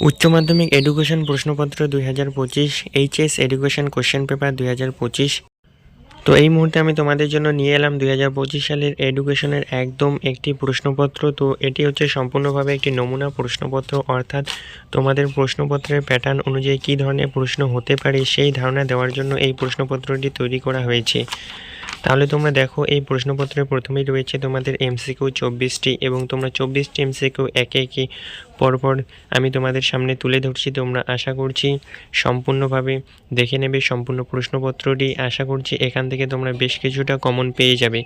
উচ্চ মাধ্যমিক এডুকেশন প্রশ্নপত্র 2025 এইচএস এডুকেশন কোশ্চেন পেপার 2025। তো এই মুহূর্তে আমি তোমাদের জন্য নিয়ে এলাম 2025 সালের এডুকেশনের একদম একটি প্রশ্নপত্র। তো এটি হচ্ছে সম্পূর্ণভাবে একটি নমুনা প্রশ্নপত্র, অর্থাৎ তোমাদের প্রশ্নপত্রের প্যাটার্ন অনুযায়ী কী ধরনের প্রশ্ন হতে পারে সেই ধারণা দেওয়ার জন্য এই প্রশ্নপত্রটি তৈরি করা হয়েছে। তাহলে তোমরা দেখো, এই প্রশ্নপত্রের প্রথমেই রয়েছে তোমাদের এমসিকিউ 24টি এবং তোমরা 24টি এমসিকিউ একে একে পরপর আমি তোমাদের সামনে তুলে ধরছি। তোমরা আশা করছি সম্পূর্ণভাবে দেখে নেবে সম্পূর্ণ প্রশ্নপত্রটি। আশা করছি এখান থেকে তোমরা বেশ কিছুটা কমন পেয়ে যাবে।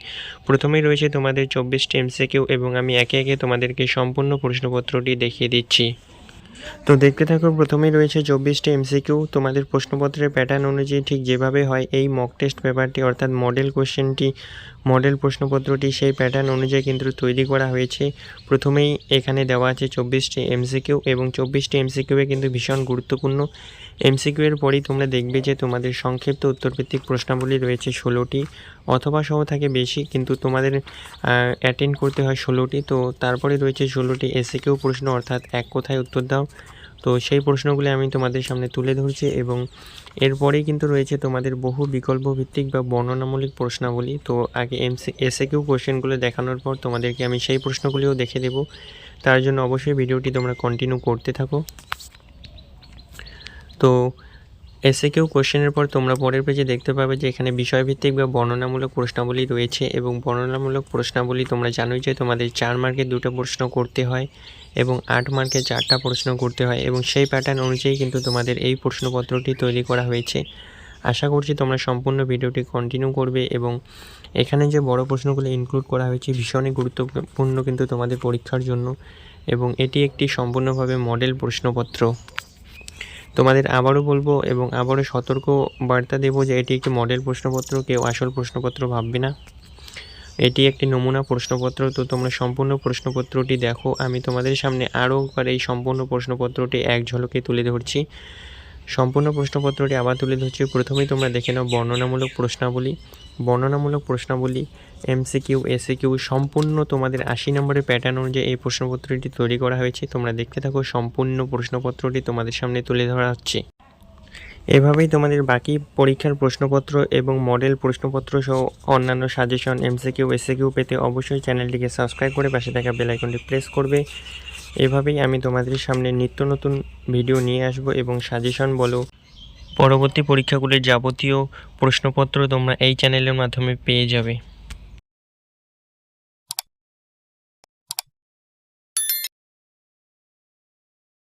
প্রথমেই রয়েছে তোমাদের 24টি এমসিকিউ এবং আমি একে একে তোমাদেরকে সম্পূর্ণ প্রশ্নপত্রটি দেখিয়ে দিচ্ছি। তো দেখতে থাকো, প্রথমেই রয়েছে 24টি এমসিকিউ। তোমাদের প্রশ্নপত্রের প্যাটার্ন অনুযায়ী ঠিক যেভাবে হয় এই মক টেস্ট পেপারটি, অর্থাৎ মডেল কোশ্চেনটি, মডেল প্রশ্নপত্রটি সেই প্যাটার্ন অনুযায়ী কিন্তু তৈরি করা হয়েছে। প্রথমেই এখানে দেওয়া আছে 24টি এমসিকিউ এবং 24টি এমসিকিউয়ে কিন্তু ভীষণ গুরুত্বপূর্ণ। এমসিকিউ এর পরেই তোমরা দেখবে যে তোমাদের সংক্ষিপ্ত উত্তরভিত্তিক প্রশ্নাবলী রয়েছে 16টি, অথবা সহ থাকে বেশি, কিন্তু তোমাদের অ্যাটেন্ড করতে হয় 16টি। তো তারপরে রয়েছে 16টি এসিকিউ প্রশ্ন, অর্থাৎ এক কথায় উত্তর দাও। তো সেই প্রশ্নগুলি আমি তোমাদের সামনে তুলে ধরছি এবং এরপরেই কিন্তু রয়েছে তোমাদের বহু বিকল্প ভিত্তিক বা বর্ণনামূলক প্রশ্নাবলী। তো আগে এসিকিউ কোশ্চেনগুলো দেখানোর পর তোমাদেরকে আমি সেই প্রশ্নগুলিও দেখে দেব। তার জন্য অবশ্যই ভিডিওটি তোমরা কন্টিনিউ করতে থাকো। তো এসিকিউ কোশ্চেনের পর তোমরা পরের পেজে দেখতে পাবে যে এখানে বিষয়ভিত্তিক বা বর্ণনামূলক প্রশ্নাবলী রয়েছে এবং বর্ণনামূলক প্রশ্নাবলী তোমরা জানোই যে তোমাদের 4 মার্কের 2টো প্রশ্ন করতে হয় এবং 8 মার্কে 4টা প্রশ্ন করতে হয় এবং সেই প্যাটার্ন অনুযায়ী কিন্তু তোমাদের এই প্রশ্নপত্রটি তৈরি করা হয়েছে। আশা করছি তোমরা সম্পূর্ণ ভিডিওটি কন্টিনিউ করবে এবং এখানে যে বড় প্রশ্নগুলো ইনক্লুড করা হয়েছে ভীষণই গুরুত্বপূর্ণ কিন্তু তোমাদের পরীক্ষার জন্য, এবং এটি একটি সম্পূর্ণভাবে মডেল প্রশ্নপত্র। তোমাদের আবারও বলবো এবং আবারও সতর্ক বার্তা দেবো যে এটি একটি মডেল প্রশ্নপত্র, কেউ আসল প্রশ্নপত্র ভাববে না। এটি একটি নমুনা প্রশ্নপত্র। তো তোমরা সম্পূর্ণ প্রশ্নপত্রটি দেখো। আমি তোমাদের সামনে আরও একবার এই সম্পূর্ণ প্রশ্নপত্রটি এক ঝলকে তুলে ধরছি। সম্পূর্ণ প্রশ্নপত্রটি আবার তুলে ধরছি। প্রথমেই তোমরা দেখে নাও বর্ণনামূলক প্রশ্নাবলী। বর্ণনামূলক প্রশ্নাবলী, এমসিকিউ, এসিকিউ সম্পূর্ণ তোমাদের 80 নম্বরের প্যাটার্ন অনুযায়ী এই প্রশ্নপত্রটি তৈরি করা হয়েছে। তোমরা দেখতে থাকো, সম্পূর্ণ প্রশ্নপত্রটি তোমাদের সামনে তুলে ধরা হচ্ছে। এভাবেই তোমাদের বাকি পরীক্ষার প্রশ্নপত্র এবং মডেল প্রশ্নপত্র সহ অন্যান্য সাজেশন, এমসিকিউ, এসিকিউ পেতে অবশ্যই চ্যানেলটিকে সাবস্ক্রাইব করে পাশে থাকা বেল আইকনটি প্রেস করবে। এভাবেই আমি তোমাদের সামনে নিত্য নতুন ভিডিও নিয়ে আসব এবং সাজেশন বলো, পরবর্তী পরীক্ষাগুলির যাবতীয় প্রশ্নপত্র তোমরা এই চ্যানেলের মাধ্যমে পেয়ে যাবে।